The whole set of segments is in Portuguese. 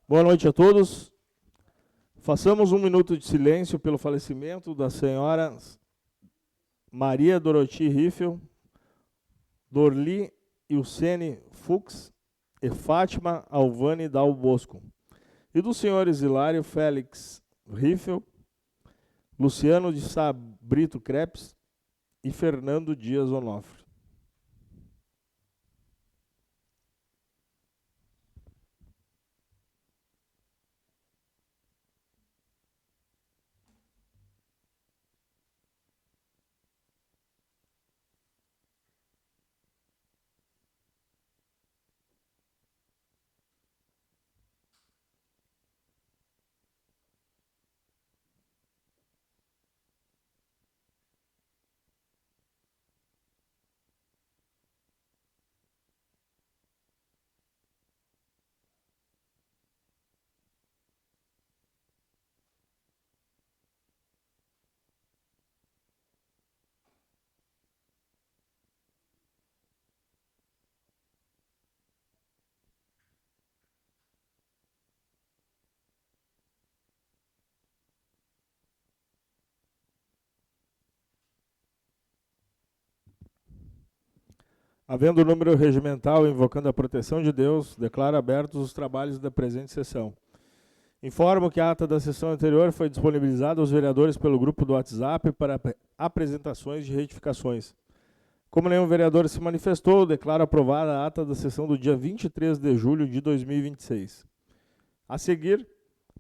Boa noite a todos. Façamos um minuto de silêncio pelo falecimento da senhora Maria Doroti Riffel, Dorli Ilsene Fux e Fátima Alvane Dal Bosco, e dos senhores Hilário Félix Riffel, Luciano de Sá Brito Crepes e Fernando Dias Onofre. Havendo o número regimental invocando a proteção de Deus, declaro abertos os trabalhos da presente sessão. Informo que a ata da sessão anterior foi disponibilizada aos vereadores pelo grupo do WhatsApp para apresentações de retificações. Como nenhum vereador se manifestou, declaro aprovada a ata da sessão do dia 23 de julho de 2026. A seguir,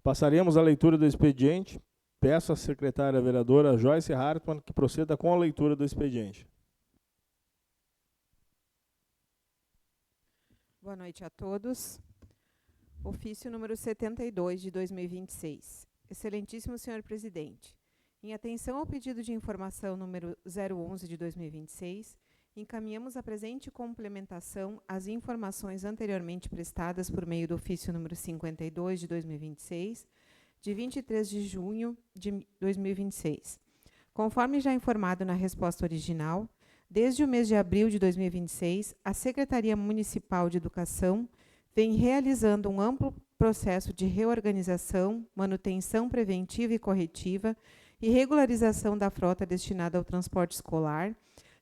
passaremos à leitura do expediente. Peço à secretária vereadora Joyce Hartmann que proceda com a leitura do expediente. Boa noite a todos. Ofício número 72 de 2026. Excelentíssimo senhor presidente, em atenção ao pedido de informação número 011 de 2026, encaminhamos a presente complementação às informações anteriormente prestadas por meio do ofício número 52 de 2026, de 23 de junho de 2026. Conforme já informado na resposta original, desde o mês de abril de 2026, a Secretaria Municipal de Educação vem realizando um amplo processo de reorganização, manutenção preventiva e corretiva e regularização da frota destinada ao transporte escolar,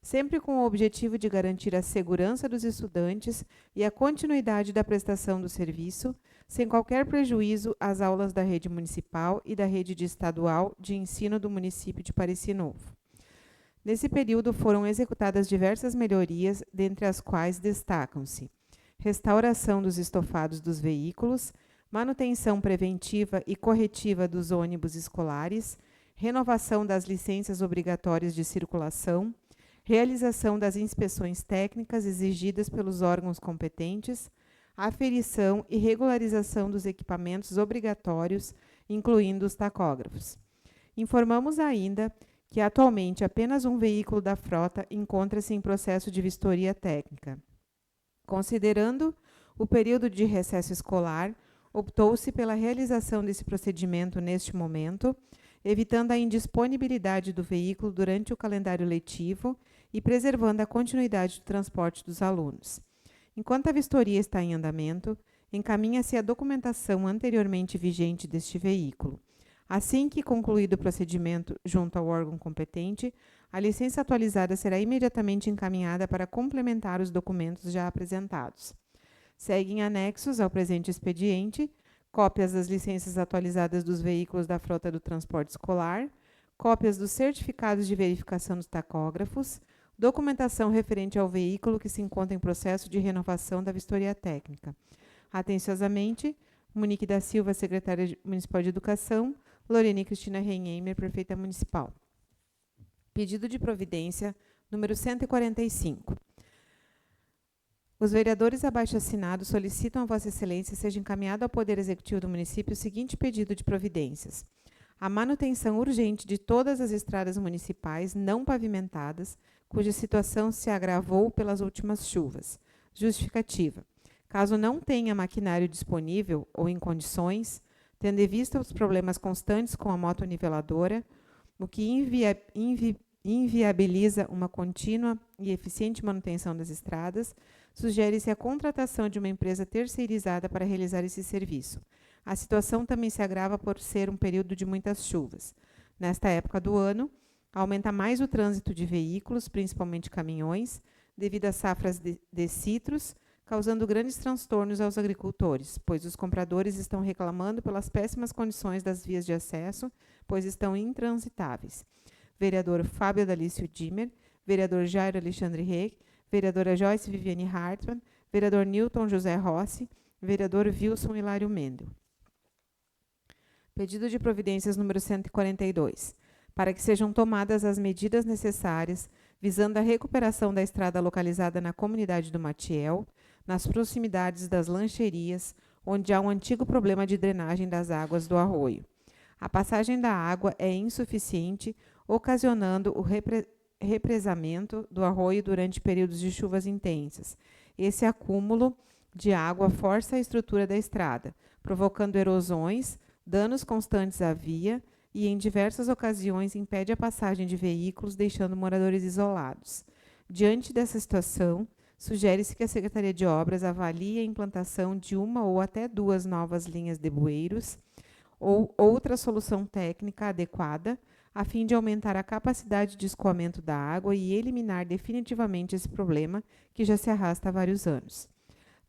sempre com o objetivo de garantir a segurança dos estudantes e a continuidade da prestação do serviço, sem qualquer prejuízo às aulas da rede municipal e da rede estadual de ensino do município de Pareci Novo. Nesse período foram executadas diversas melhorias, dentre as quais destacam-se restauração dos estofados dos veículos, manutenção preventiva e corretiva dos ônibus escolares, renovação das licenças obrigatórias de circulação, realização das inspeções técnicas exigidas pelos órgãos competentes, aferição e regularização dos equipamentos obrigatórios, incluindo os tacógrafos. Informamos ainda que atualmente apenas um veículo da frota encontra-se em processo de vistoria técnica. Considerando o período de recesso escolar, optou-se pela realização desse procedimento neste momento, evitando a indisponibilidade do veículo durante o calendário letivo e preservando a continuidade do transporte dos alunos. Enquanto a vistoria está em andamento, encaminha-se a documentação anteriormente vigente deste veículo. Assim que concluído o procedimento junto ao órgão competente, a licença atualizada será imediatamente encaminhada para complementar os documentos já apresentados. Seguem anexos ao presente expediente cópias das licenças atualizadas dos veículos da frota do transporte escolar, cópias dos certificados de verificação dos tacógrafos, documentação referente ao veículo que se encontra em processo de renovação da vistoria técnica. Atenciosamente, Monique da Silva, secretária municipal de Educação, Lorene Cristina Reinheimer, prefeita municipal. Pedido de providência número 145. Os vereadores abaixo assinados solicitam a Vossa Excelência seja encaminhado ao Poder Executivo do município o seguinte pedido de providências: a manutenção urgente de todas as estradas municipais não pavimentadas, cuja situação se agravou pelas últimas chuvas. Justificativa: caso não tenha maquinário disponível ou em condições, tendo em vista os problemas constantes com a motoniveladora, o que inviabiliza uma contínua e eficiente manutenção das estradas, sugere-se a contratação de uma empresa terceirizada para realizar esse serviço. A situação também se agrava por ser um período de muitas chuvas. Nesta época do ano, aumenta mais o trânsito de veículos, principalmente caminhões, devido às safras de citros, causando grandes transtornos aos agricultores, pois os compradores estão reclamando pelas péssimas condições das vias de acesso, pois estão intransitáveis. Vereador Fábio Dalício Dimmer, vereador Jairo Alexandre Reck, vereadora Joyce Viviane Hartmann, vereador Newton José Rossi, vereador Wilson Hilário Mendel. Pedido de providências número 142. Para que sejam tomadas as medidas necessárias visando a recuperação da estrada localizada na comunidade do Matiel, nas proximidades das lancherias, onde há um antigo problema de drenagem das águas do arroio. A passagem da água é insuficiente, ocasionando o represamento do arroio durante períodos de chuvas intensas. Esse acúmulo de água força a estrutura da estrada, provocando erosões, danos constantes à via e, em diversas ocasiões, impede a passagem de veículos, deixando moradores isolados. Diante dessa situação, sugere-se que a Secretaria de Obras avalie a implantação de uma ou até 2 novas linhas de bueiros ou outra solução técnica adequada, a fim de aumentar a capacidade de escoamento da água e eliminar definitivamente esse problema que já se arrasta há vários anos.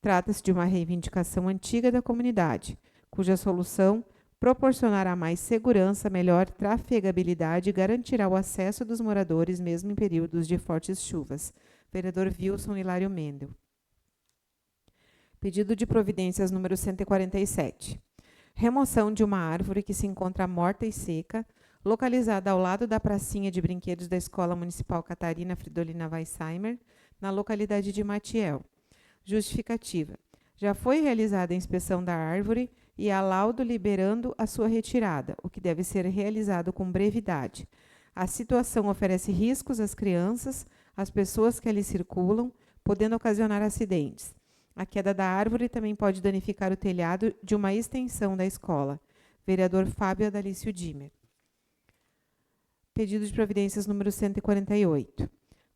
Trata-se de uma reivindicação antiga da comunidade, cuja solução proporcionará mais segurança, melhor trafegabilidade e garantirá o acesso dos moradores mesmo em períodos de fortes chuvas. Vereador Wilson Hilário Mendel. Pedido de providências número 147. Remoção de uma árvore que se encontra morta e seca, localizada ao lado da pracinha de brinquedos da Escola Municipal Catarina Fridolina Weissheimer, na localidade de Matiel. Justificativa. Já foi realizada a inspeção da árvore e há laudo liberando a sua retirada, o que deve ser realizado com brevidade. A situação oferece riscos às crianças, às pessoas que ali circulam, podendo ocasionar acidentes. A queda da árvore também pode danificar o telhado de uma extensão da escola. Vereador Fábio Dalício Dimmer. Pedido de providências número 148.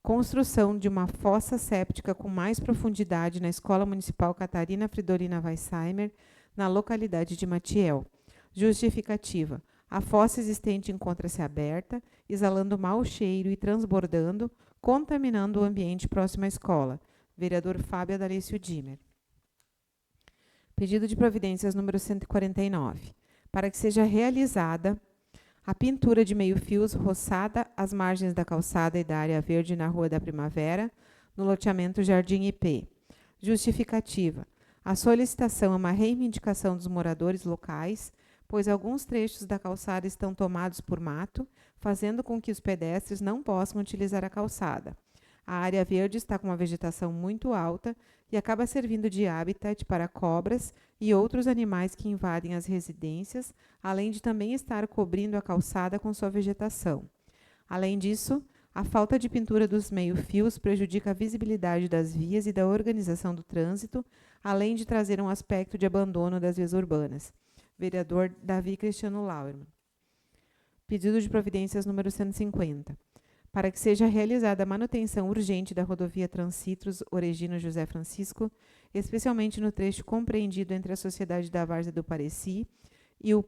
Construção de uma fossa séptica com mais profundidade na Escola Municipal Catarina Fridolina Weissheimer, na localidade de Matiel. Justificativa. A fossa existente encontra-se aberta, exalando mau cheiro e transbordando, contaminando o ambiente próximo à escola. Vereador Fábio Dalício Dimmer. Pedido de providências número 149. Para que seja realizada a pintura de meio-fios roçada às margens da calçada e da área verde na Rua da Primavera, no loteamento Jardim IP. Justificativa. A solicitação é uma reivindicação dos moradores locais, pois alguns trechos da calçada estão tomados por mato, fazendo com que os pedestres não possam utilizar a calçada. A área verde está com uma vegetação muito alta e acaba servindo de habitat para cobras e outros animais que invadem as residências, além de também estar cobrindo a calçada com sua vegetação. Além disso, a falta de pintura dos meio-fios prejudica a visibilidade das vias e da organização do trânsito, além de trazer um aspecto de abandono das vias urbanas. Vereador Davi Cristiano Lauermann. Pedido de providências número 150. Para que seja realizada a manutenção urgente da rodovia Transcitros Oregino José Francisco, especialmente no trecho compreendido entre a Sociedade da Várzea do Pareci e o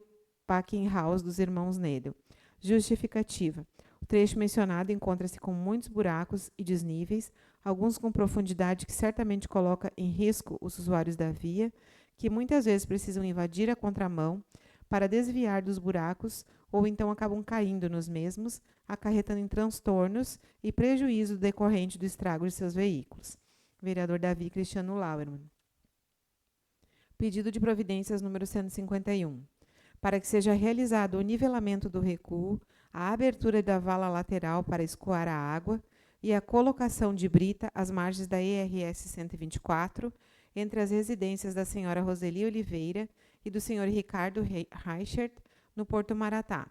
Packing House dos Irmãos Nedel. Justificativa. O trecho mencionado encontra-se com muitos buracos e desníveis, alguns com profundidade que certamente coloca em risco os usuários da via, que muitas vezes precisam invadir a contramão para desviar dos buracos ou então acabam caindo nos mesmos, acarretando em transtornos e prejuízo decorrente do estrago de seus veículos. Vereador Davi Cristiano Lauermann. Pedido de providências número 151. Para que seja realizado o nivelamento do recuo, a abertura da vala lateral para escoar a água e a colocação de brita às margens da ERS 124, entre as residências da senhora Roseli Oliveira e do senhor Ricardo Reichert, no Porto Maratá.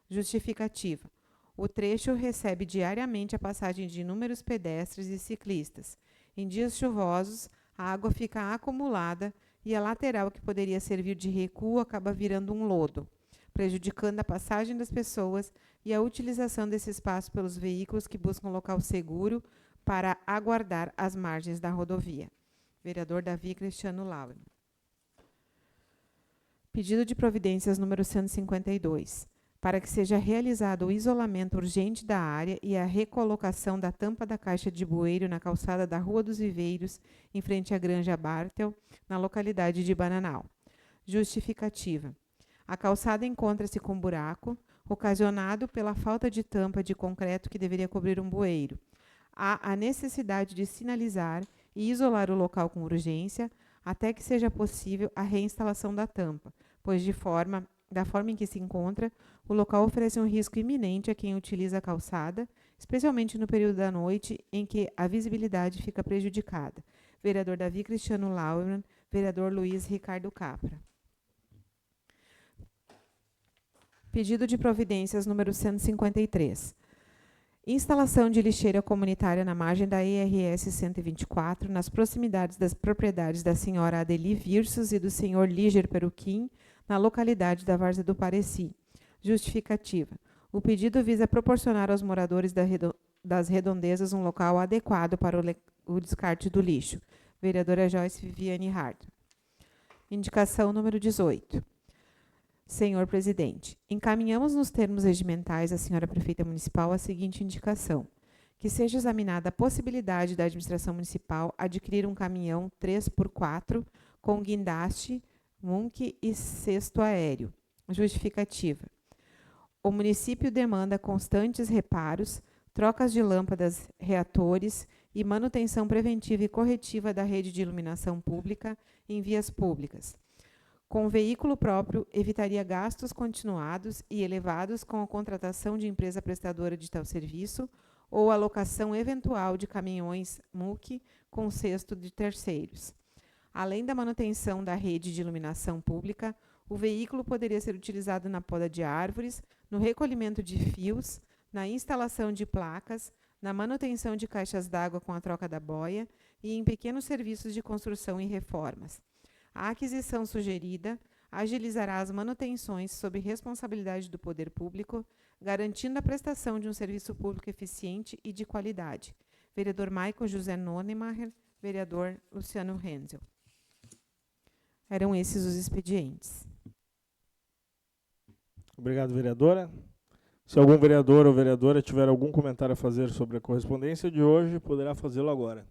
Justificativa. O trecho recebe diariamente a passagem de inúmeros pedestres e ciclistas. Em dias chuvosos, a água fica acumulada e a lateral que poderia servir de recuo acaba virando um lodo, prejudicando a passagem das pessoas e a utilização desse espaço pelos veículos que buscam local seguro para aguardar às margens da rodovia. Vereador Davi Cristiano Lauer. Pedido de providências número 152. Para que seja realizado o isolamento urgente da área e a recolocação da tampa da caixa de bueiro na calçada da Rua dos Viveiros, em frente à Granja Bartel, na localidade de Bananal. Justificativa. A calçada encontra-se com buraco, ocasionado pela falta de tampa de concreto que deveria cobrir um bueiro. Há a necessidade de sinalizar e isolar o local com urgência, até que seja possível a reinstalação da tampa, pois da forma em que se encontra, o local oferece um risco iminente a quem utiliza a calçada, especialmente no período da noite em que a visibilidade fica prejudicada. Vereador Davi Cristiano Lauer, vereador Luiz Ricardo Capra. Pedido de providências número 153. Instalação de lixeira comunitária na margem da ERS 124, nas proximidades das propriedades da senhora Adeli Virsus e do senhor Líger Peruquim, na localidade da Várzea do Pareci. Justificativa. O pedido visa proporcionar aos moradores das redondezas um local adequado para o descarte do lixo. Vereadora Joyce Viviane Hard. Indicação número 18. Senhor Presidente, encaminhamos nos termos regimentais à senhora Prefeita Municipal a seguinte indicação: que seja examinada a possibilidade da administração municipal adquirir um caminhão 3x4 com guindaste, munque e cesto aéreo. Justificativa. O município demanda constantes reparos, trocas de lâmpadas, reatores e manutenção preventiva e corretiva da rede de iluminação pública em vias públicas. Com veículo próprio, evitaria gastos continuados e elevados com a contratação de empresa prestadora de tal serviço ou alocação eventual de caminhões MUC com cesto de terceiros. Além da manutenção da rede de iluminação pública, o veículo poderia ser utilizado na poda de árvores, no recolhimento de fios, na instalação de placas, na manutenção de caixas d'água com a troca da boia e em pequenos serviços de construção e reformas. A aquisição sugerida agilizará as manutenções sob responsabilidade do poder público, garantindo a prestação de um serviço público eficiente e de qualidade. Vereador Maico José Nonemacher, vereador Luciano Renzel. Eram esses os expedientes. Obrigado, vereadora. Se algum vereador ou vereadora tiver algum comentário a fazer sobre a correspondência de hoje, poderá fazê-lo agora.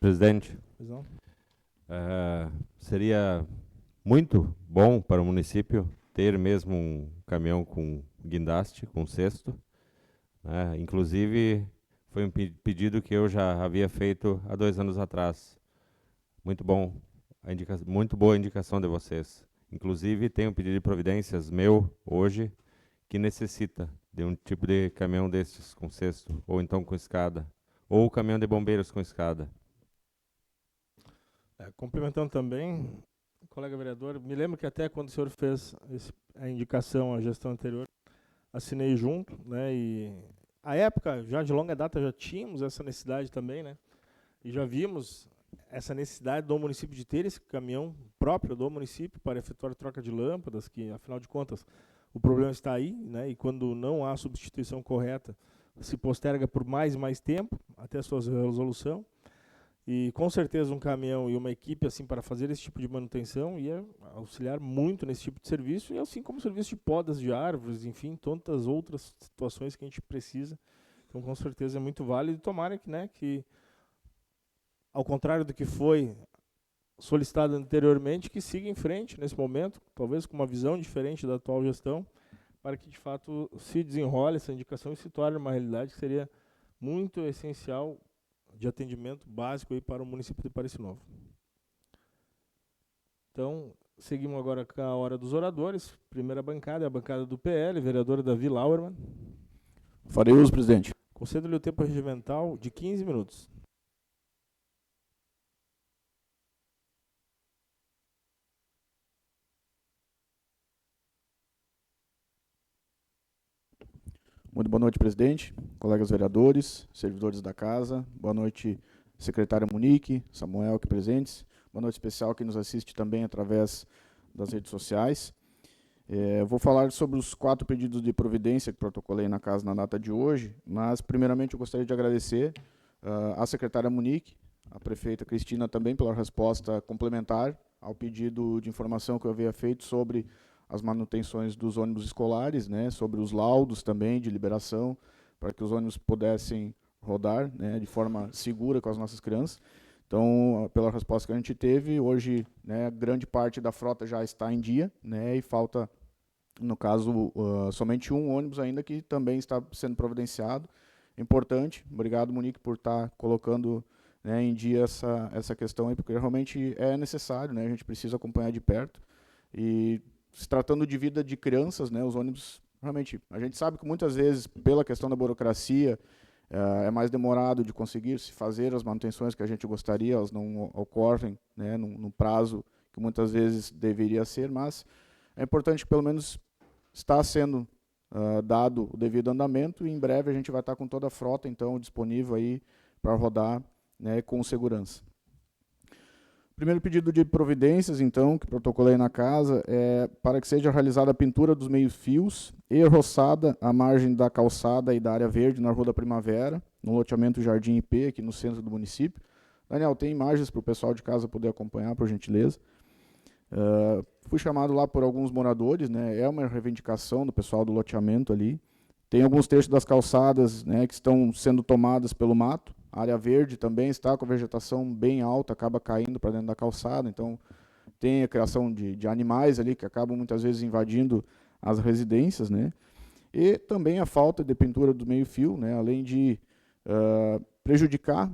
Presidente, seria muito bom para o município ter mesmo um caminhão com guindaste, com cesto. Inclusive, foi um pedido que eu já havia feito há 2 anos atrás. Muito bom, muito boa a indicação de vocês. Inclusive, tem um pedido de providências meu, hoje, que necessita de um tipo de caminhão desses com cesto, ou então com escada, ou caminhão de bombeiros com escada. Complementando também, colega vereador, me lembro que até quando o senhor fez a indicação à gestão anterior, assinei junto, né, e à época, já de longa data, já tínhamos essa necessidade também, né, e já vimos essa necessidade do município de ter esse caminhão próprio do município para efetuar troca de lâmpadas, que afinal de contas o problema está aí, né, e quando não há substituição correta, se posterga por mais e mais tempo, até a sua resolução. E com certeza um caminhão e uma equipe assim para fazer esse tipo de manutenção ia auxiliar muito nesse tipo de serviço, e assim como serviço de podas de árvores, enfim, tantas outras situações que a gente precisa. Então com certeza é muito válido, e tomara que, né, que ao contrário do que foi solicitado anteriormente, que siga em frente nesse momento, talvez com uma visão diferente da atual gestão, para que de fato se desenrole essa indicação e se torne uma realidade que seria muito essencial de atendimento básico aí para o município de Pareci Novo. Então, seguimos agora com a hora dos oradores. Primeira bancada é a bancada do PL, vereadora Davi Lauermann. Farei uso, presidente. Concedo-lhe o tempo regimental de 15 minutos. Muito boa noite, presidente, colegas vereadores, servidores da casa. Boa noite, secretária Monique, Samuel, aqui presentes. Boa noite especial a quem nos assiste também através das redes sociais. Vou falar sobre os 4 pedidos de providência que protocolei na casa na data de hoje, mas primeiramente eu gostaria de agradecer a secretária Monique, a prefeita Cristina também pela resposta complementar ao pedido de informação que eu havia feito sobre as manutenções dos ônibus escolares, né, sobre os laudos também de liberação, para que os ônibus pudessem rodar, né, de forma segura com as nossas crianças. Então, pela resposta que a gente teve, hoje, né, grande parte da frota já está em dia, né, e falta, no caso, somente um ônibus ainda que também está sendo providenciado. Importante, obrigado, Monique, por estar colocando, né, em dia essa questão aí, porque realmente é necessário, né, a gente precisa acompanhar de perto. E se tratando de vida de crianças, né, os ônibus, realmente, a gente sabe que muitas vezes, pela questão da burocracia, é mais demorado de conseguir se fazer as manutenções que a gente gostaria, elas não ocorrem, né, no prazo que muitas vezes deveria ser, mas é importante que pelo menos está sendo dado o devido andamento, e em breve a gente vai estar com toda a frota então disponível aí para rodar, né, com segurança. Primeiro pedido de providências, então, que protocolei na casa, é para que seja realizada a pintura dos meios-fios e roçada à margem da calçada e da área verde na Rua da Primavera, no loteamento Jardim IP, aqui no centro do município. Daniel, tem imagens para o pessoal de casa poder acompanhar, por gentileza. Fui chamado lá por alguns moradores, né, é uma reivindicação do pessoal do loteamento ali. Tem alguns trechos das calçadas, né, que estão sendo tomadas pelo mato. A área verde também está com a vegetação bem alta, acaba caindo para dentro da calçada. Então, tem a criação de animais ali que acabam muitas vezes invadindo as residências, né? E também a falta de pintura do meio-fio, né, além de prejudicar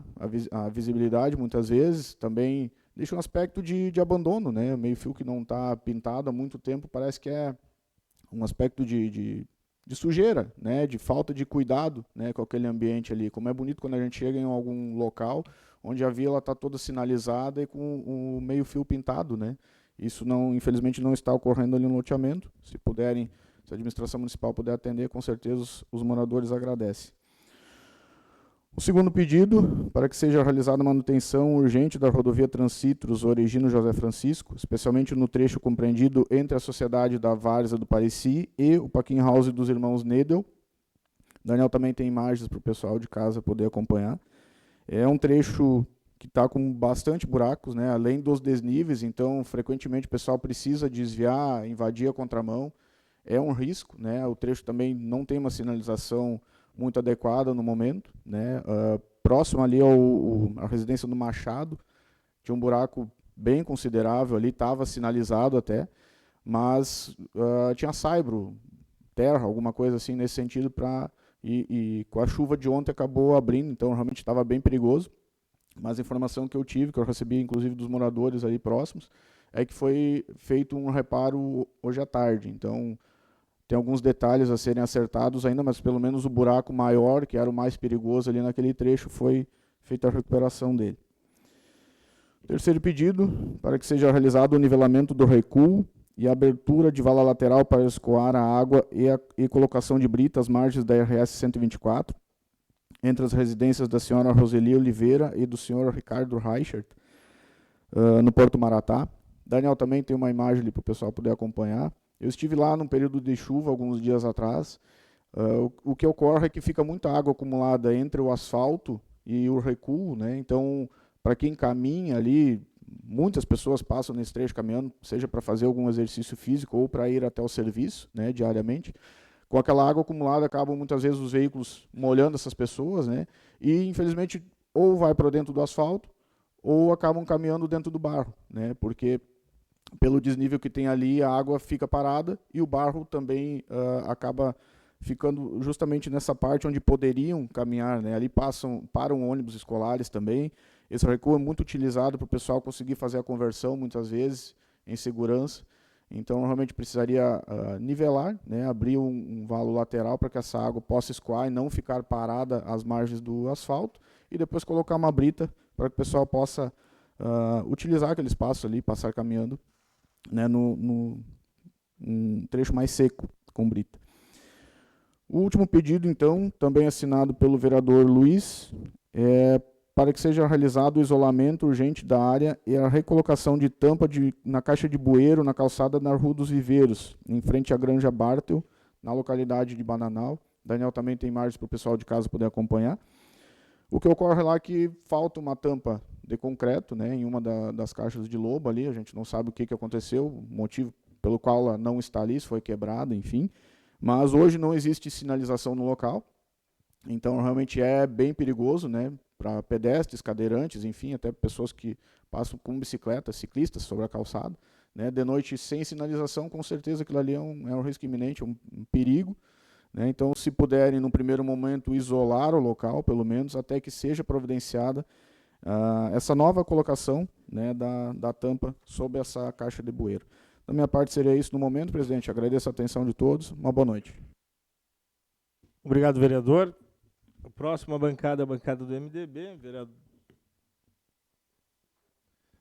a visibilidade muitas vezes, também deixa um aspecto de abandono, né? O meio-fio que não está pintado há muito tempo parece que é um aspecto de sujeira, né, de falta de cuidado, né, com aquele ambiente ali. Como é bonito quando a gente chega em algum local onde a vila está toda sinalizada e com o meio-fio pintado, né? Isso não, infelizmente não está ocorrendo ali no loteamento. Se puderem, se a administração municipal puder atender, com certeza os moradores agradecem. O segundo pedido, para que seja realizada manutenção urgente da rodovia Transitros Origino José Francisco, especialmente no trecho compreendido entre a Sociedade da Várzea do Pareci e o Packing House dos irmãos Nedel. Daniel também tem imagens para o pessoal de casa poder acompanhar. É um trecho que está com bastante buracos, né, além dos desníveis, então frequentemente o pessoal precisa desviar, invadir a contramão. É um risco, né, o trecho também não tem uma sinalização muito adequada no momento, né? Próximo ali à residência do Machado, tinha um buraco bem considerável ali, estava sinalizado até, mas tinha saibro, terra, alguma coisa assim nesse sentido, e com a chuva de ontem acabou abrindo, então realmente estava bem perigoso. Mas a informação que eu tive, que eu recebi inclusive dos moradores ali próximos, é que foi feito um reparo hoje à tarde, então tem alguns detalhes a serem acertados ainda, mas pelo menos o buraco maior, que era o mais perigoso ali naquele trecho, foi feita a recuperação dele. Terceiro pedido, para que seja realizado o nivelamento do recuo e a abertura de vala lateral para escoar a água e colocação de brita às margens da RS 124, entre as residências da senhora Roseli Oliveira e do senhor Ricardo Reichert, no Porto Maratá. Daniel também tem uma imagem ali para o pessoal poder acompanhar. Eu estive lá num período de chuva, alguns dias atrás. O que ocorre é que fica muita água acumulada entre o asfalto e o recuo, né? Então, para quem caminha ali, muitas pessoas passam nesse trecho caminhando, seja para fazer algum exercício físico ou para ir até o serviço, né, diariamente. Com aquela água acumulada, acabam muitas vezes os veículos molhando essas pessoas, né? E, infelizmente, ou vai para dentro do asfalto, ou acabam caminhando dentro do barro, né? Porque pelo desnível que tem ali, a água fica parada e o barro também acaba ficando justamente nessa parte onde poderiam caminhar, né? Ali param ônibus escolares também. Esse recuo é muito utilizado para o pessoal conseguir fazer a conversão, muitas vezes, em segurança. Então, realmente precisaria nivelar, né? Abrir um valo lateral para que essa água possa escoar e não ficar parada às margens do asfalto. E depois colocar uma brita para que o pessoal possa utilizar aquele espaço ali, passar caminhando, né, um trecho mais seco, com brita. O último pedido, então, também assinado pelo vereador Luiz, é para que seja realizado o isolamento urgente da área e a recolocação de tampa na caixa de bueiro na calçada na Rua dos Viveiros, em frente à Granja Bartel, na localidade de Bananal. Daniel também tem imagens para o pessoal de casa poder acompanhar. O que ocorre lá é que falta uma tampa de concreto, né, em uma das caixas de lobo ali, a gente não sabe o que aconteceu, o motivo pelo qual ela não está ali, se foi quebrada, enfim. Mas hoje não existe sinalização no local, então realmente é bem perigoso, né, para pedestres, cadeirantes, enfim, até pessoas que passam com bicicleta, ciclistas sobre a calçada, né, de noite sem sinalização, com certeza aquilo ali é um risco iminente, um perigo, né. Então, se puderem, no primeiro momento, isolar o local, pelo menos, até que seja providenciada essa nova colocação, né, da tampa sobre essa caixa de bueiro. Da minha parte seria isso no momento, presidente. Agradeço a atenção de todos. Uma boa noite. Obrigado, vereador. A próxima bancada é a bancada do MDB.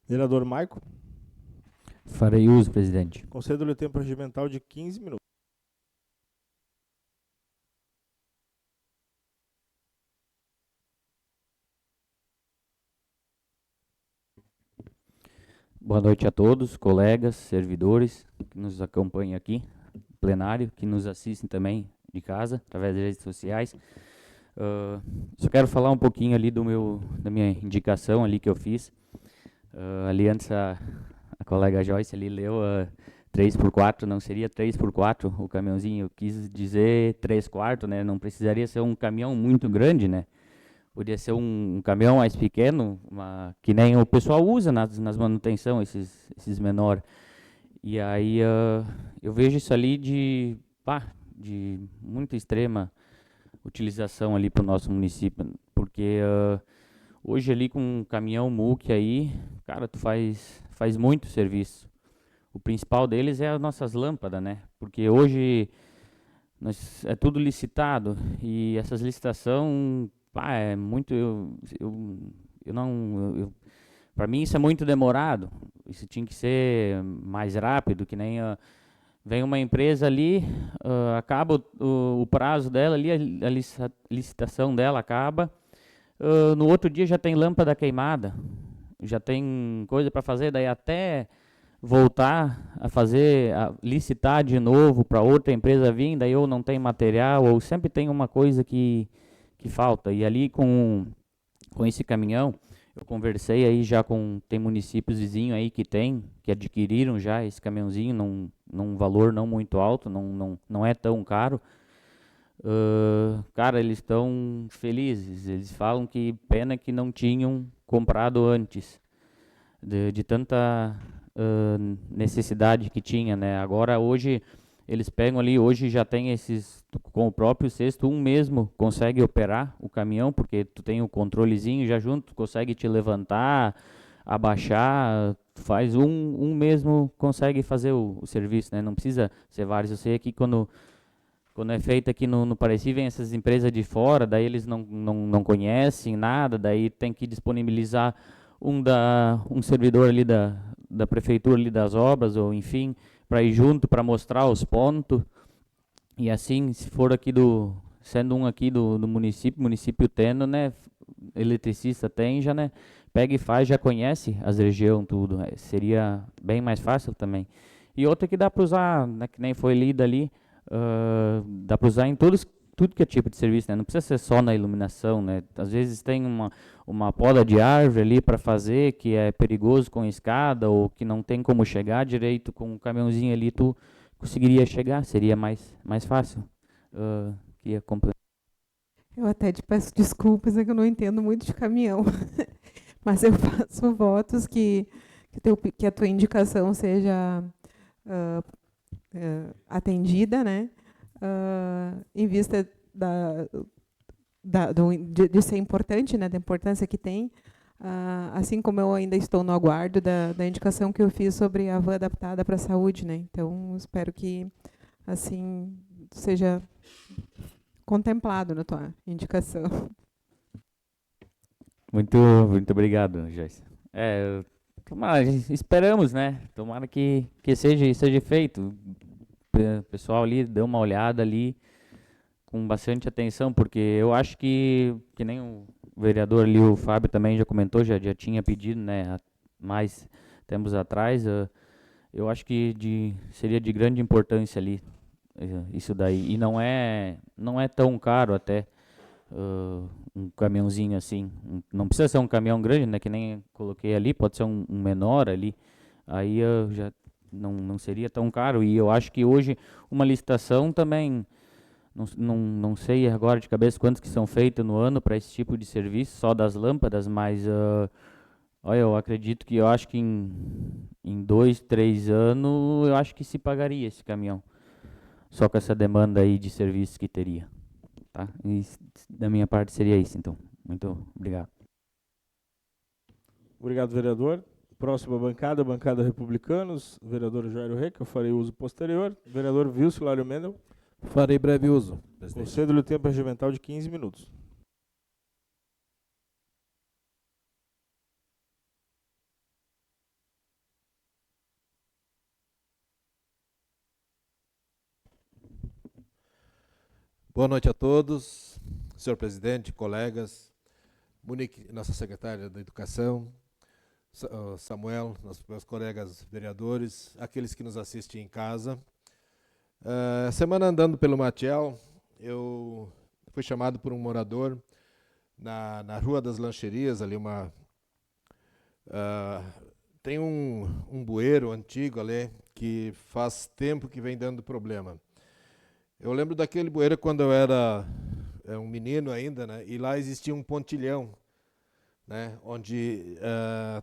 Vereador Maico. Farei uso, presidente. Concedo-lhe tempo regimental de 15 minutos. Boa noite a todos, colegas, servidores que nos acompanham aqui, plenário, que nos assistem também de casa, através das redes sociais. Só quero falar um pouquinho ali da minha indicação ali que eu fiz. Ali antes a colega Joyce ali leu 3x4, não seria 3x4 o caminhãozinho, eu quis dizer 3/4, né? Não precisaria ser um caminhão muito grande, né? Podia ser um caminhão mais pequeno, que nem o pessoal usa nas manutenção, esses menores. E aí eu vejo isso ali de muita extrema utilização ali para o nosso município, porque hoje ali com um caminhão MUC aí, cara, tu faz muito serviço. O principal deles é as nossas lâmpadas, né? Porque hoje é tudo licitado e essas licitações, é muito, para mim isso é muito demorado. Isso tinha que ser mais rápido, que nem vem uma empresa ali, acaba o prazo dela ali, a licitação dela acaba, no outro dia já tem lâmpada queimada, já tem coisa para fazer, daí até voltar a licitar de novo para outra empresa vir, daí ou não tem material, ou sempre tem uma coisa que falta. E ali com esse caminhão, eu conversei aí já tem municípios vizinhos aí que adquiriram já esse caminhãozinho num valor não muito alto, não é tão caro. Cara, eles estão felizes, eles falam que pena que não tinham comprado antes, de tanta necessidade que tinha, né? Agora, hoje, eles pegam ali, hoje já tem com o próprio cesto, mesmo consegue operar o caminhão, porque tu tem o controlezinho já junto, consegue te levantar, abaixar, faz mesmo consegue fazer o serviço, né? Não precisa ser vários. Eu sei aqui quando é feito aqui no Pareci, vem essas empresas de fora, daí eles não conhecem nada, daí tem que disponibilizar um servidor ali da prefeitura ali das obras, ou enfim, para ir junto, para mostrar os pontos. E assim, se for aqui sendo um aqui do município tendo, né, eletricista tem já, né, pega e faz, já conhece as regiões, tudo, seria bem mais fácil também. E outra que dá para usar, né, que nem foi lida ali, dá para usar em tudo que é tipo de serviço, né? Não precisa ser só na iluminação, né? Às vezes tem uma poda de árvore ali para fazer, que é perigoso com escada, ou que não tem como chegar direito com um caminhãozinho ali, tu conseguiria chegar, seria mais fácil. Queria complementar. Eu até te peço desculpas, é que eu não entendo muito de caminhão, mas eu faço votos que a tua indicação seja atendida, né? Em vista de ser importante, né? Da importância que tem, assim como eu ainda estou no aguardo da indicação que eu fiz sobre a van adaptada para a saúde, né? Então, espero que assim seja contemplado na tua indicação. Muito obrigado, Joyce. Esperamos, né? Tomara que seja feito. O pessoal ali dê uma olhada ali com bastante atenção, porque eu acho que nem o vereador ali, o Fábio também já comentou, já tinha pedido, né, mais tempos atrás, eu acho que seria de grande importância ali, isso daí, e não é tão caro até, um caminhãozinho assim. Não precisa ser um caminhão grande, né? Que nem coloquei ali, pode ser um menor ali. Aí já não seria tão caro. E eu acho que hoje uma licitação também, não sei agora de cabeça quantos que são feitos no ano para esse tipo de serviço, só das lâmpadas, mas olha, eu acho que em 2, 3 anos, eu acho que se pagaria esse caminhão. Só com essa demanda aí de serviço que teria. Tá? E da minha parte seria isso, então. Muito obrigado. Obrigado, vereador. Próxima bancada, bancada Republicanos, vereador Jairo Rei, que eu farei uso posterior. Vereador Wilson Lário Mendel. Farei breve uso, presidente. Concedo-lhe o tempo regimental de 15 minutos. Boa noite a todos, senhor presidente, colegas, Monique, nossa secretária da Educação, Samuel, meus colegas vereadores, aqueles que nos assistem em casa. Semana andando pelo Matiel, eu fui chamado por um morador na Rua das Lancherias, ali tem um bueiro antigo ali, que faz tempo que vem dando problema. Eu lembro daquele bueiro quando eu era um menino ainda, né? E lá existia um pontilhão, né? Onde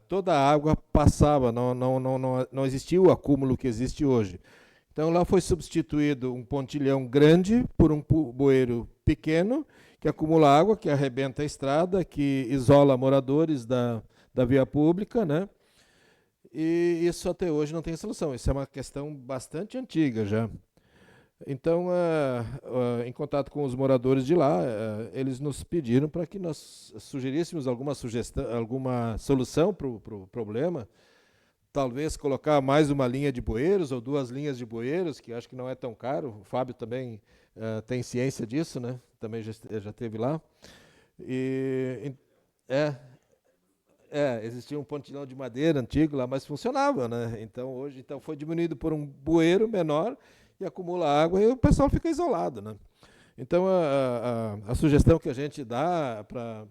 toda a água passava, não existia o acúmulo que existe hoje. Então lá foi substituído um pontilhão grande por um bueiro pequeno, que acumula água, que arrebenta a estrada, que isola moradores da via pública, né? E isso até hoje não tem solução. Isso é uma questão bastante antiga já. Então, em contato com os moradores de lá, eles nos pediram para que nós sugeríssemos alguma solução para o problema. Talvez colocar mais uma linha de bueiros ou 2 linhas de bueiros, que acho que não é tão caro. O Fábio também tem ciência disso, né? Também já esteve lá. Existia um pontilhão de madeira antigo lá, mas funcionava, né? Então, hoje foi diminuído por um bueiro menor, e acumula água e o pessoal fica isolado, né? Então, a sugestão que a gente dá para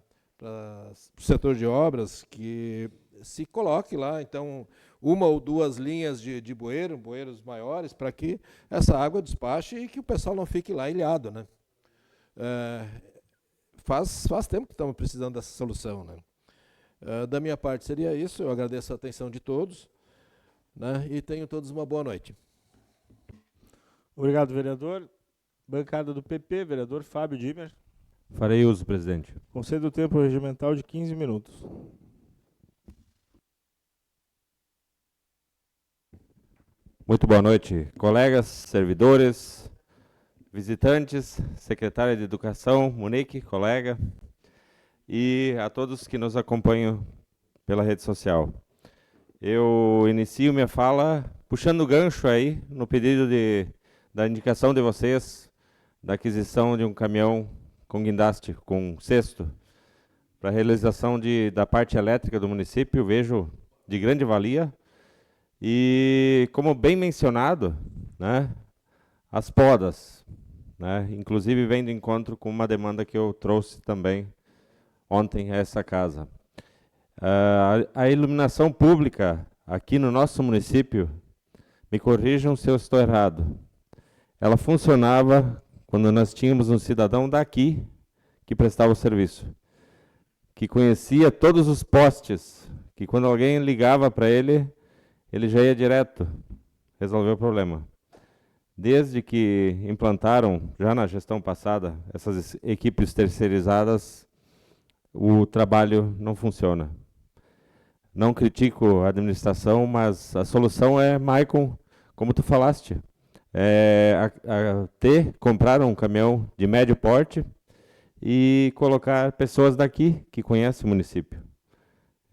o setor de obras, que se coloque lá, então, 1 ou 2 linhas de bueiros maiores, para que essa água despache e que o pessoal não fique lá ilhado, né? Faz tempo que estamos precisando dessa solução, né? Da minha parte seria isso, eu agradeço a atenção de todos, né? E tenham todos uma boa noite. Obrigado, vereador. Bancada do PP, vereador Fábio Dimmer. Farei uso, presidente. Concedo o tempo regimental de 15 minutos. Muito boa noite, colegas, servidores, visitantes, secretária de Educação, Monique, colega, e a todos que nos acompanham pela rede social. Eu inicio minha fala puxando o gancho aí no pedido da indicação de vocês da aquisição de um caminhão com guindaste, com cesto, para a realização da parte elétrica do município, vejo de grande valia. E, como bem mencionado, né, as podas, né, inclusive vem de encontro com uma demanda que eu trouxe também ontem a essa casa. A iluminação pública aqui no nosso município, me corrijam se eu estou errado, ela funcionava quando nós tínhamos um cidadão daqui que prestava o serviço, que conhecia todos os postes, que quando alguém ligava para ele, ele já ia direto resolver o problema. Desde que implantaram, já na gestão passada, essas equipes terceirizadas, o trabalho não funciona. Não critico a administração, mas a solução é, Maicon, como tu falaste, comprar um caminhão de médio porte e colocar pessoas daqui que conhecem o município.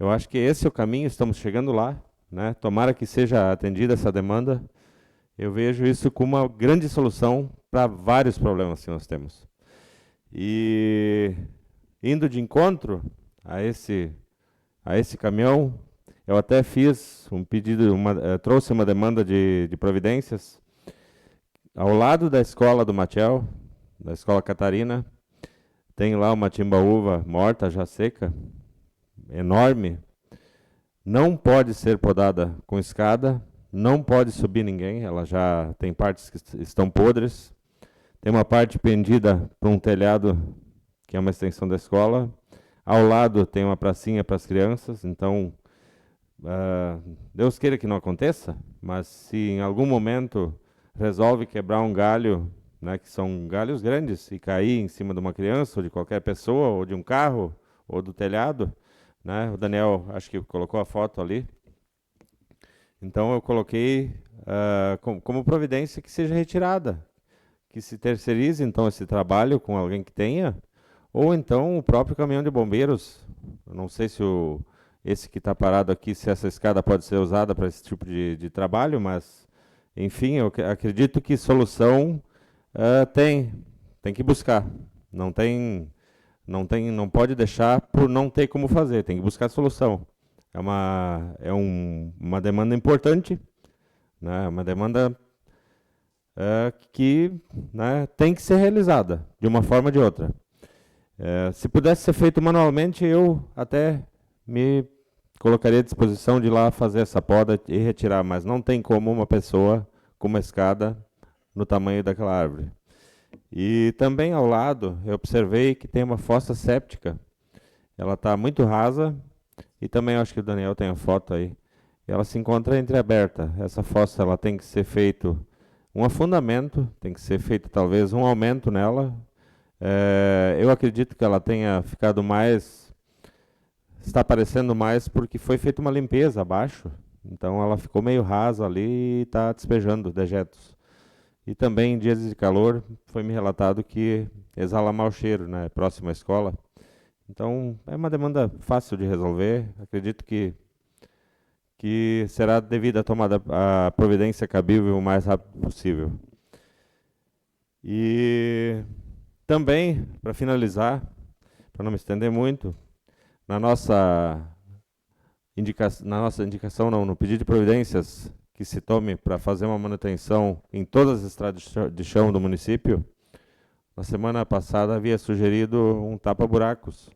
Eu acho que esse é o caminho, estamos chegando lá, né? Tomara que seja atendida essa demanda. Eu vejo isso como uma grande solução para vários problemas que nós temos. E indo de encontro a esse caminhão, eu até fiz um pedido, trouxe uma demanda de providências ao lado da escola do Matiel, da escola Catarina, tem lá uma timbaúva morta, já seca, enorme, não pode ser podada com escada, não pode subir ninguém, ela já tem partes que estão podres, tem uma parte pendida para um telhado, que é uma extensão da escola, ao lado tem uma pracinha para as crianças, então, Deus queira que não aconteça, mas se em algum momento resolve quebrar um galho, né, que são galhos grandes, e cair em cima de uma criança, ou de qualquer pessoa, ou de um carro, ou do telhado, né, o Daniel acho que colocou a foto ali, então eu coloquei como providência que seja retirada, que se terceirize então esse trabalho com alguém que tenha, ou então o próprio caminhão de bombeiros. Eu não sei se esse que está parado aqui, se essa escada pode ser usada para esse tipo de trabalho, mas, enfim, eu acredito que solução tem que buscar. Não pode deixar por não ter como fazer, tem que buscar solução. É uma demanda importante, né, uma demanda que, né, tem que ser realizada, de uma forma ou de outra. Se pudesse ser feito manualmente, eu até me colocaria à disposição de ir lá fazer essa poda e retirar, mas não tem como uma pessoa com uma escada no tamanho daquela árvore. E também ao lado, eu observei que tem uma fossa séptica. Ela está muito rasa, e também acho que o Daniel tem a foto aí. Ela se encontra entreaberta. Essa fossa ela tem que ser feito um afundamento, tem que ser feito talvez um aumento nela. Eu acredito que ela tenha ficado mais, está aparecendo mais porque foi feita uma limpeza abaixo, então ela ficou meio rasa ali e está despejando dejetos. E também em dias de calor foi me relatado que exala mau cheiro, né, próximo à escola. Então é uma demanda fácil de resolver, acredito que será devida a tomada a providência cabível o mais rápido possível. E também, para finalizar, para não me estender muito, na nossa indicação, não, no pedido de providências que se tome para fazer uma manutenção em todas as estradas de chão do município, na semana passada havia sugerido um tapa-buracos,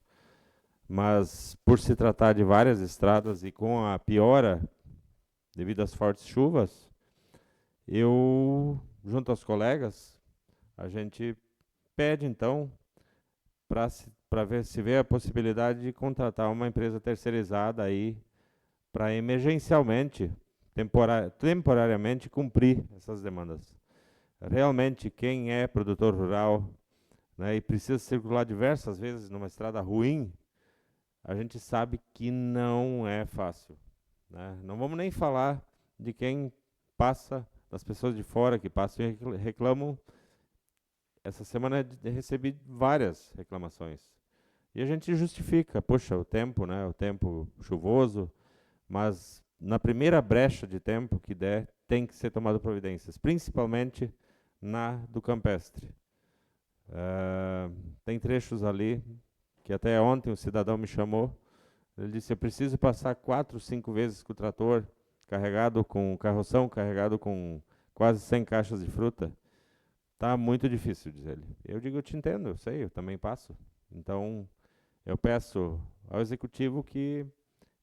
mas por se tratar de várias estradas e com a piora devido às fortes chuvas, eu, junto aos colegas, a gente pede então para ver se vê a possibilidade de contratar uma empresa terceirizada aí para emergencialmente, temporariamente cumprir essas demandas. Realmente, quem é produtor rural, né, e precisa circular diversas vezes numa estrada ruim, a gente sabe que não é fácil, né? Não vamos nem falar de quem passa, das pessoas de fora que passam e reclamam. Essa semana recebi várias reclamações. E a gente justifica, poxa, o tempo, né, o tempo chuvoso, mas na primeira brecha de tempo que der, tem que ser tomado providências, principalmente na do campestre. Tem trechos ali que até ontem um cidadão me chamou, ele disse, eu preciso passar 4, 5 vezes com o trator carregado com carroção, carregado com quase 100 caixas de fruta. Tá muito difícil, diz ele. Eu digo, eu te entendo, eu sei, eu também passo. Então, eu peço ao executivo que,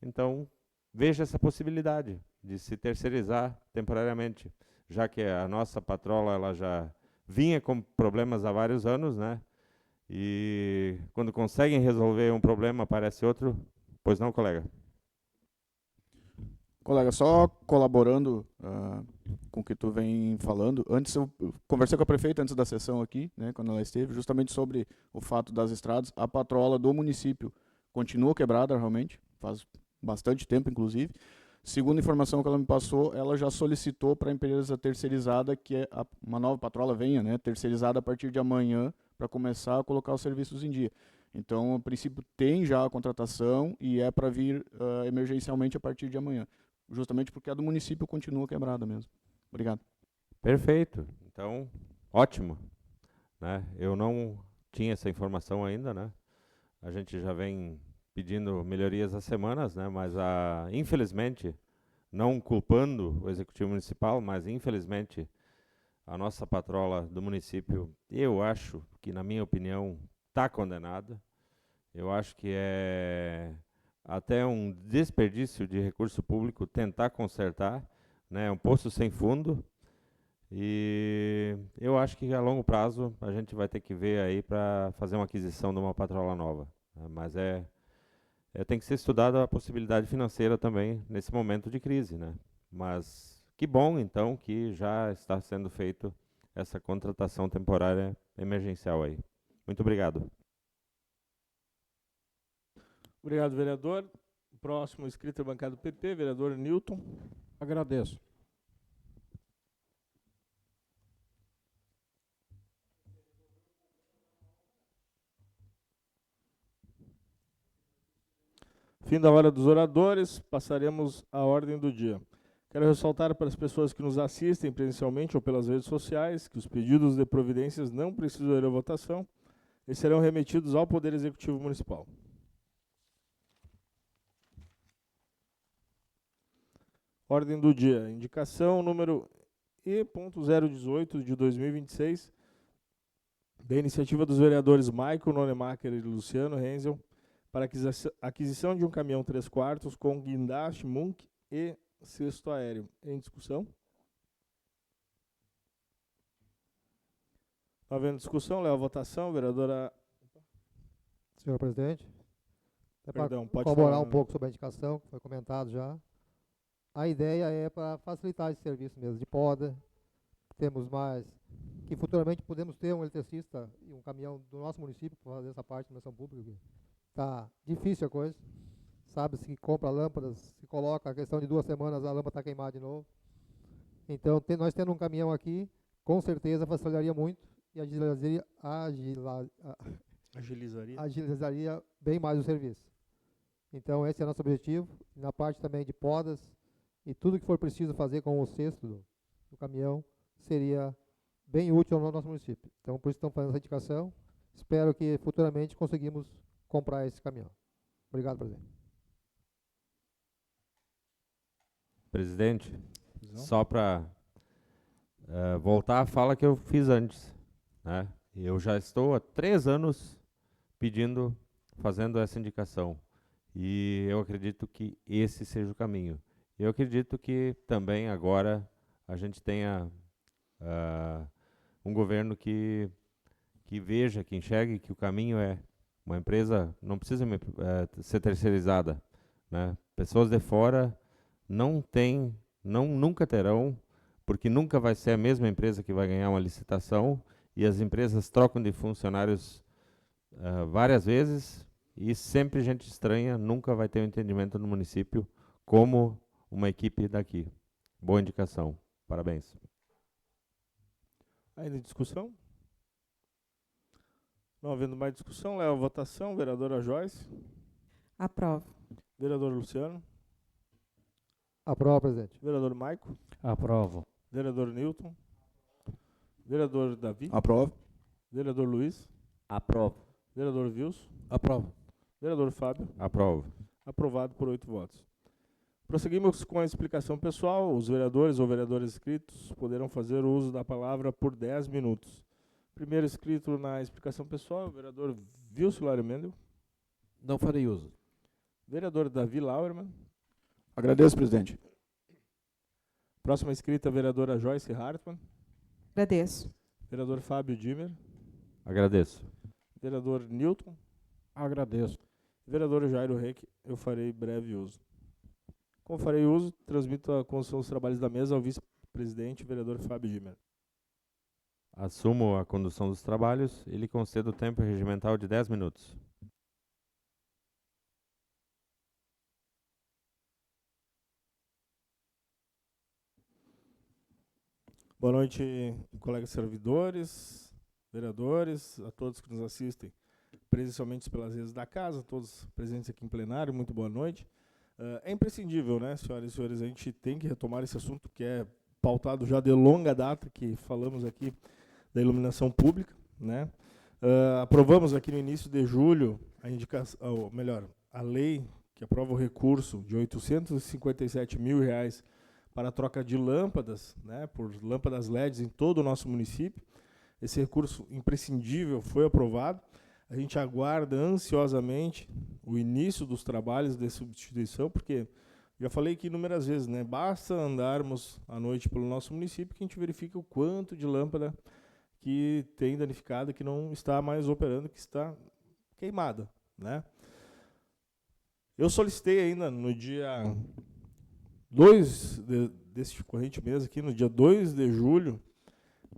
então, veja essa possibilidade de se terceirizar temporariamente, já que a nossa patrola ela já vinha com problemas há vários anos, né? E quando conseguem resolver um problema, aparece outro. Pois não, colega? Colega, só colaborando com o que tu vem falando, antes eu conversei com a prefeita antes da sessão aqui, né, quando ela esteve, justamente sobre o fato das estradas. A patrola do município continua quebrada realmente, faz bastante tempo inclusive. Segundo a informação que ela me passou, ela já solicitou para a empresa terceirizada que uma nova patrola venha, né, terceirizada a partir de amanhã, para começar a colocar os serviços em dia. Então, a princípio, tem já a contratação e é para vir emergencialmente a partir de amanhã. Justamente porque a do município continua quebrada mesmo. Obrigado. Perfeito. Então, ótimo, né? Eu não tinha essa informação ainda, né? A gente já vem pedindo melhorias há semanas, né? Mas, infelizmente, não culpando o Executivo Municipal, mas, infelizmente, a nossa patrola do município, eu acho que, na minha opinião, está condenada. Eu acho que é até um desperdício de recurso público tentar consertar, né? É um poço sem fundo. E eu acho que a longo prazo a gente vai ter que ver aí para fazer uma aquisição de uma patrola nova, né? Mas tem que ser estudada a possibilidade financeira também nesse momento de crise, né? Mas que bom então que já está sendo feito essa contratação temporária emergencial aí. Muito obrigado. Obrigado, vereador. Próximo inscrito é a bancada do PP, vereador Newton. Agradeço. Fim da hora dos oradores, passaremos à ordem do dia. Quero ressaltar para as pessoas que nos assistem presencialmente ou pelas redes sociais que os pedidos de providências não precisam ir à votação e serão remetidos ao Poder Executivo Municipal. Ordem do dia. Indicação número E.018 de 2026, da iniciativa dos vereadores Maico Nonemacher e Luciano Renzel, para aquisição de um caminhão 3/4 com guindaste, Munk e cesto aéreo. Em discussão? Não havendo discussão, levo a votação. Vereadora... Senhor presidente, Perdão, para pode colaborar falar. um pouco sobre a indicação, que foi comentado já. A ideia é para facilitar esse serviço mesmo de poda. Temos mais, que futuramente podemos ter um eletricista e um caminhão do nosso município para fazer essa parte de iluminação pública. Está difícil a coisa. Sabe-se que compra lâmpadas, se coloca, a questão de 2 semanas a lâmpada está queimada de novo. Então, nós tendo um caminhão aqui, com certeza facilitaria muito e agilizaria bem mais o serviço. Então, esse é o nosso objetivo. Na parte também de podas e tudo que for preciso fazer com o cesto do caminhão seria bem útil ao nosso município. Então, por isso estamos fazendo essa indicação. Espero que futuramente conseguimos comprar esse caminhão. Obrigado, presidente. Presidente, só para voltar à fala que eu fiz antes, né? Eu já estou há 3 anos fazendo essa indicação. E eu acredito que esse seja o caminho. Eu acredito que também agora a gente tenha um governo que veja, que enxergue que o caminho é uma empresa, não precisa ser terceirizada, né? Pessoas de fora nunca terão, porque nunca vai ser a mesma empresa que vai ganhar uma licitação e as empresas trocam de funcionários várias vezes e sempre gente estranha, nunca vai ter um entendimento no município como uma equipe daqui. Boa indicação. Parabéns. Ainda em discussão? Não havendo mais discussão, leva a votação. Vereadora Joyce. Aprovo. Vereador Luciano. Aprovo, presidente. Vereador Maico. Aprovo. Vereador Newton. Vereador Davi. Aprovo. Vereador Luiz. Aprovo. Vereador Wilson. Aprovo. Vereador Fábio. Aprovo. Aprovado por 8 votos. Prosseguimos com a explicação pessoal. Os vereadores ou vereadores inscritos poderão fazer uso da palavra por 10 minutos. Primeiro inscrito na explicação pessoal, o vereador Wilson Lário Mendel. Não farei uso. Vereador Davi Lauermann. Agradeço, presidente. Próxima inscrita, a vereadora Joyce Hartmann. Agradeço. Vereador Fábio Dimmer. Agradeço. Vereador Newton. Agradeço. Vereador Jairo Reck, eu farei breve uso. Como farei uso, transmito a condução dos trabalhos da mesa ao vice-presidente, vereador Fábio Dimmer. Assumo a condução dos trabalhos e lhe concedo o tempo regimental de 10 minutos. Boa noite, colegas servidores, vereadores, a todos que nos assistem presencialmente pelas redes da casa, todos presentes aqui em plenário, muito boa noite. É imprescindível, né, senhoras e senhores, a gente tem que retomar esse assunto que é pautado já de longa data, que falamos aqui da iluminação pública, né? Aprovamos aqui no início de julho a indicação, a lei que aprova o recurso de R$857 mil para a troca de lâmpadas, né, por lâmpadas LEDs em todo o nosso município. Esse recurso imprescindível foi aprovado. a gente aguarda ansiosamente o início dos trabalhos de substituição, porque já falei aqui inúmeras vezes, né? Basta andarmos à noite pelo nosso município que a gente verifica o quanto de lâmpada que tem danificada, que não está mais operando, que está queimada, né? Eu solicitei ainda no dia 2 deste corrente mês aqui, no dia 2 de julho,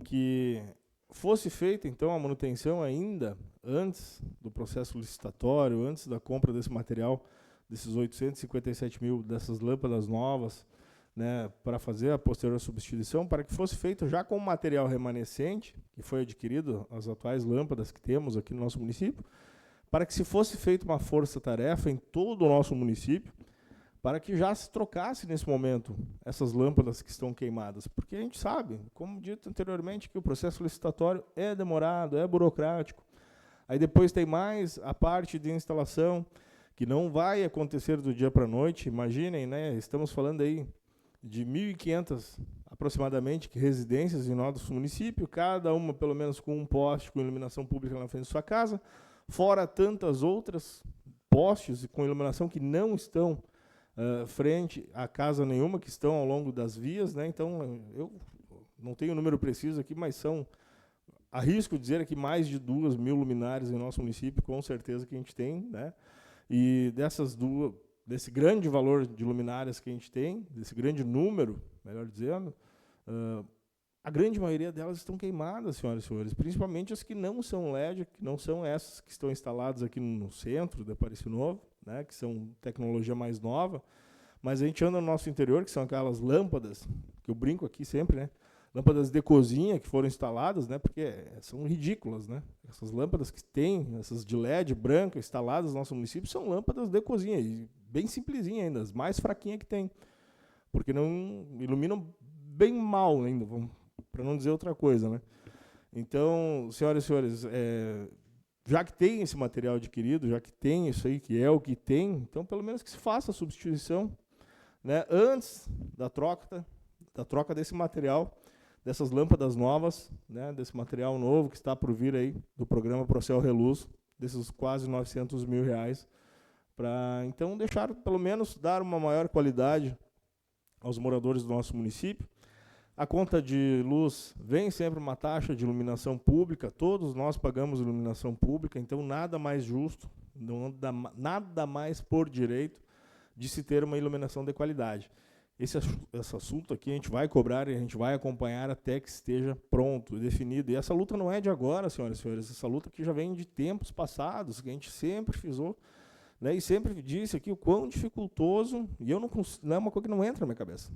que fosse feita então a manutenção ainda antes do processo licitatório, antes da compra desse material, desses 857 mil dessas lâmpadas novas, né, para fazer a posterior substituição, para que fosse feito já com o material remanescente, que foi adquirido, as atuais lâmpadas que temos aqui no nosso município, para que se fosse feita uma força-tarefa em todo o nosso município, para que já se trocasse nesse momento essas lâmpadas que estão queimadas. Porque a gente sabe, como dito anteriormente, que o processo licitatório é demorado, é burocrático. Aí depois tem mais a parte de instalação, que não vai acontecer do dia para a noite. Imaginem, né, estamos falando aí de 1.500 aproximadamente residências em nosso município, cada uma pelo menos com um poste com iluminação pública na frente de sua casa, fora tantas outras postes com iluminação que não estão frente a casa nenhuma, que estão ao longo das vias, né? Então, eu não tenho o número preciso aqui, mas são, arrisco dizer aqui, mais de 2.000 luminárias em nosso município, com certeza que a gente tem, né? E desse grande valor de luminárias que a gente tem, desse grande número, melhor dizendo, a grande maioria delas estão queimadas, senhoras e senhores, principalmente as que não são LED, que não são essas que estão instaladas aqui no centro de Aparecido Novo, né, que são tecnologia mais nova, mas a gente anda no nosso interior, que são aquelas lâmpadas, que eu brinco aqui sempre, né, lâmpadas de cozinha que foram instaladas, né, porque são ridículas, né, essas lâmpadas que tem, essas de LED branca instaladas no nosso município, são lâmpadas de cozinha, e bem simplesinha ainda, as mais fraquinhas que tem, porque não iluminam bem mal ainda, para não dizer outra coisa, né. Então, senhoras e senhores, já que tem esse material adquirido, já que tem isso aí, que é o que tem, então pelo menos que se faça a substituição, né, antes da troca desse material, dessas lâmpadas novas, né, desse material novo que está por vir aí, do programa Procel Reluz, desses quase 900 mil reais, para então deixar, pelo menos, dar uma maior qualidade aos moradores do nosso município. A conta de luz vem sempre uma taxa de iluminação pública, todos nós pagamos iluminação pública, então nada mais justo, nada mais por direito de se ter uma iluminação de qualidade. Esse assunto aqui a gente vai cobrar e a gente vai acompanhar até que esteja pronto, definido. E essa luta não é de agora, senhoras e senhores, essa luta que já vem de tempos passados, que a gente sempre frisou, né, e sempre disse aqui o quão dificultoso, e eu não é uma coisa que não entra na minha cabeça,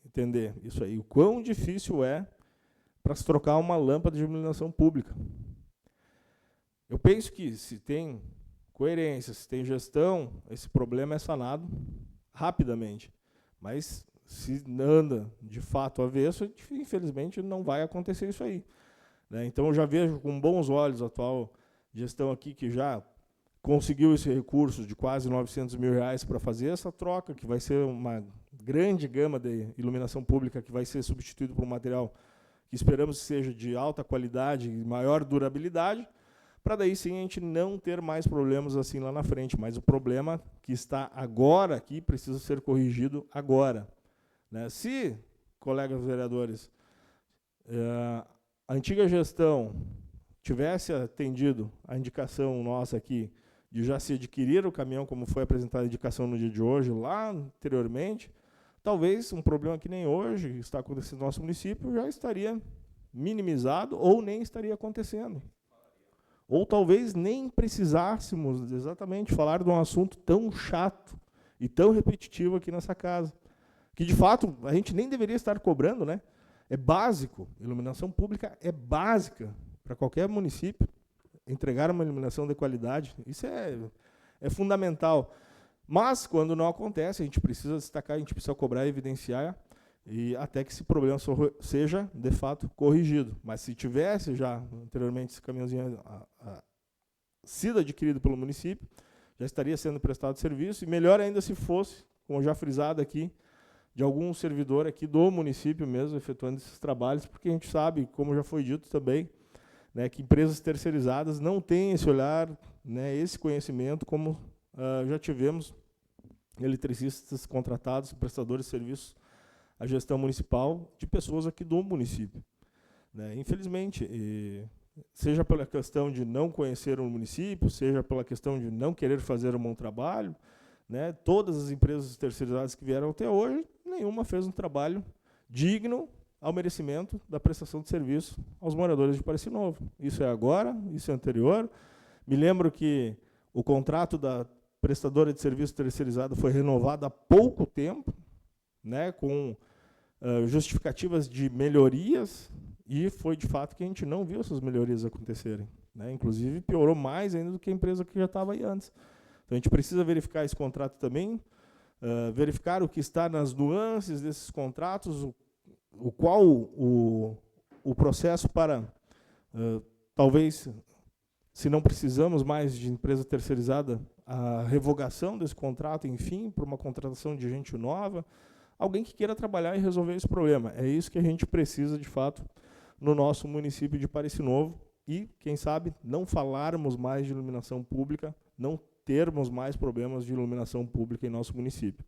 entender isso aí, o quão difícil é para se trocar uma lâmpada de iluminação pública. Eu penso que se tem coerência, se tem gestão, esse problema é sanado rapidamente. Mas se anda de fato avesso, infelizmente não vai acontecer isso aí, né? Então eu já vejo com bons olhos a atual gestão aqui, que já conseguiu esse recurso de quase 900 mil reais para fazer essa troca, que vai ser uma grande gama de iluminação pública que vai ser substituído por um material que esperamos que seja de alta qualidade e maior durabilidade, para daí sim a gente não ter mais problemas assim lá na frente. Mas o problema que está agora aqui precisa ser corrigido agora, né? Se, colegas vereadores, a antiga gestão tivesse atendido a indicação nossa aqui de já se adquirir o caminhão, como foi apresentada a indicação no dia de hoje, lá anteriormente, talvez um problema que nem hoje está acontecendo no nosso município já estaria minimizado ou nem estaria acontecendo. Ou talvez nem precisássemos exatamente falar de um assunto tão chato e tão repetitivo aqui nessa casa, que de fato a gente nem deveria estar cobrando, né? É básico, iluminação pública é básica para qualquer município, entregar uma iluminação de qualidade, isso é fundamental. Mas, quando não acontece, a gente precisa destacar, a gente precisa cobrar e evidenciar, e até que esse problema seja, de fato, corrigido. Mas se tivesse já, anteriormente, esse caminhãozinho sido adquirido pelo município, já estaria sendo prestado serviço, e melhor ainda se fosse, como já frisado aqui, de algum servidor aqui do município mesmo, efetuando esses trabalhos, porque a gente sabe, como já foi dito também, né, que empresas terceirizadas não têm esse olhar né, esse conhecimento, como já tivemos eletricistas contratados, prestadores de serviços à gestão municipal, de pessoas aqui do município, né. Infelizmente, seja pela questão de não conhecer o município, seja pela questão de não querer fazer um bom trabalho, né, todas as empresas terceirizadas que vieram até hoje, nenhuma fez um trabalho digno ao merecimento da prestação de serviço aos moradores de Parecis Novo. Isso é agora, isso é anterior. Me lembro que o contrato da prestadora de serviço terceirizado foi renovado há pouco tempo, né, com justificativas de melhorias, e foi de fato que a gente não viu essas melhorias acontecerem, né? Inclusive piorou mais ainda do que a empresa que já estava aí antes. Então a gente precisa verificar esse contrato também, verificar o que está nas nuances desses contratos, o processo para, talvez, se não precisamos mais de empresa terceirizada, a revogação desse contrato, enfim, para uma contratação de gente nova, alguém que queira trabalhar e resolver esse problema. É isso que a gente precisa, de fato, no nosso município de Parecis Novo, e, quem sabe, não falarmos mais de iluminação pública, não termos mais problemas de iluminação pública em nosso município.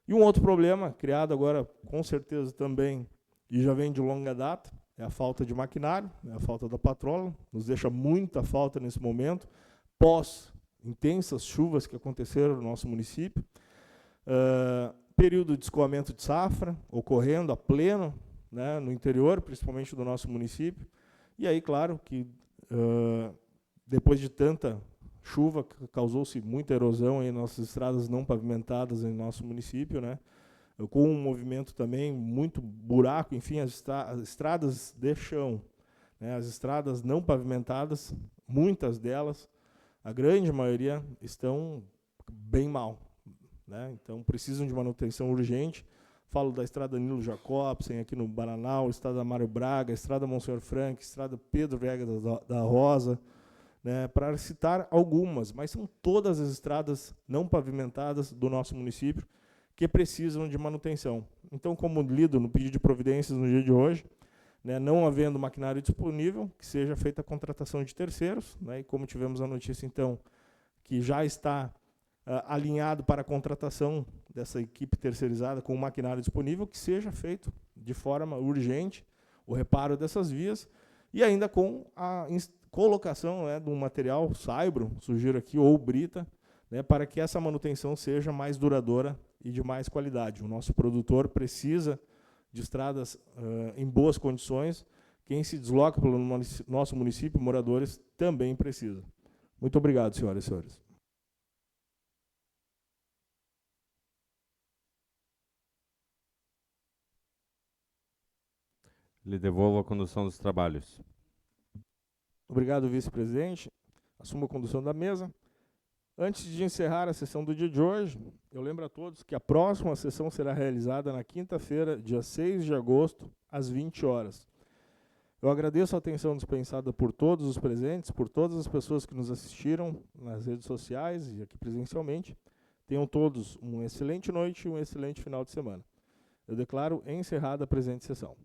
E um outro problema, criado agora, com certeza também, e já vem de longa data, é a falta de maquinário, é a falta da patrola, nos deixa muita falta nesse momento, pós intensas chuvas que aconteceram no nosso município, período de escoamento de safra, ocorrendo a pleno, né, no interior, principalmente do nosso município, e aí, claro, que depois de tanta chuva, causou-se muita erosão em nossas estradas não pavimentadas em nosso município, né, com um movimento também muito buraco, enfim, as estradas de chão, né, as estradas não pavimentadas, muitas delas, a grande maioria, estão bem mal, né, então precisam de manutenção urgente. Falo da estrada Nilo Jacobsen, aqui no Bananal, estrada Mário Braga, estrada Monsenhor Frank, estrada Pedro Vega da Rosa, né, para citar algumas, mas são todas as estradas não pavimentadas do nosso município que precisam de manutenção. Então, como lido no pedido de providências no dia de hoje, né, não havendo maquinário disponível, que seja feita a contratação de terceiros, né, e como tivemos a notícia, então, que já está alinhado para a contratação dessa equipe terceirizada com o maquinário disponível, que seja feito de forma urgente o reparo dessas vias, e ainda com a colocação, né, de um material saibro, sugiro aqui, ou brita, né, para que essa manutenção seja mais duradoura e de mais qualidade. O nosso produtor precisa de estradas em boas condições. Quem se desloca pelo nosso município, moradores, também precisa. Muito obrigado, senhoras e senhores. Lhe devolvo a condução dos trabalhos. Obrigado, vice-presidente. Assumo a condução da mesa. Antes de encerrar a sessão do dia de hoje, eu lembro a todos que a próxima sessão será realizada na quinta-feira, dia 6 de agosto, às 20 horas. Eu agradeço a atenção dispensada por todos os presentes, por todas as pessoas que nos assistiram nas redes sociais e aqui presencialmente. Tenham todos uma excelente noite e um excelente final de semana. Eu declaro encerrada a presente sessão.